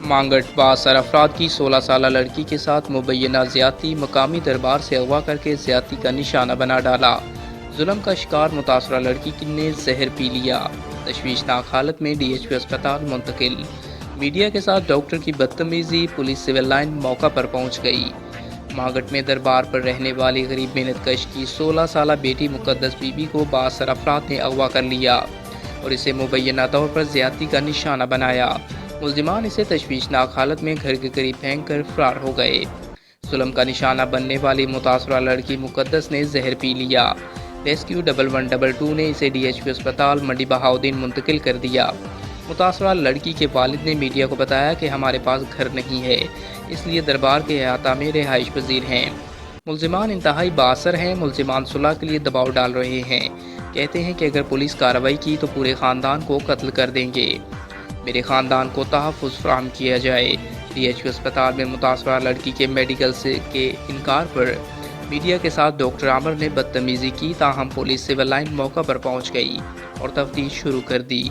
مانگٹ بااثر افراد کی 16 سالہ لڑکی کے ساتھ مبینہ زیادتی، مقامی دربار سے اغوا کر کے زیادتی کا نشانہ بنا ڈالا۔ ظلم کا شکار متاثرہ لڑکی نے زہر پی لیا، تشویشناک حالت میں ڈی ایچ پی اسپتال منتقل۔ میڈیا کے ساتھ ڈاکٹر کی بدتمیزی، پولیس سول لائن موقع پر پہنچ گئی۔ مانگٹ میں دربار پر رہنے والی غریب محنت کش کی 16 سالہ بیٹی مقدس بی بی کو بااثر افراد نے اغوا کر لیا اور اسے مبینہ طور پر زیادتی کا نشانہ بنایا۔ ملزمان اسے تشویشناک حالت میں گھر کے قریب پھینک کر فرار ہو گئے۔ ظلم کا نشانہ بننے والی متاثرہ لڑکی مقدس نے زہر پی لیا۔ ریسکیو 1122 نے اسے ڈی ایچ پی اسپتال منڈی بہاؤدین منتقل کر دیا۔ متاثرہ لڑکی کے والد نے میڈیا کو بتایا کہ ہمارے پاس گھر نہیں ہے، اس لیے دربار کے احاطہ میں رہائش پذیر ہیں۔ ملزمان انتہائی بااثر ہیں۔ ملزمان صلح کے لیے دباؤ ڈال رہے ہیں، کہتے ہیں کہ اگر پولیس کارروائی کی تو پورے خاندان کو قتل کر دیں گے، میرے خاندان کو تحفظ فراہم کیا جائے۔ ڈی ایچ پی اسپتال میں متاثرہ لڑکی کے میڈیکل کے انکار پر میڈیا کے ساتھ ڈاکٹر عامر نے بدتمیزی کی، تاہم پولیس سول لائن موقع پر پہنچ گئی اور تفتیش شروع کر دی۔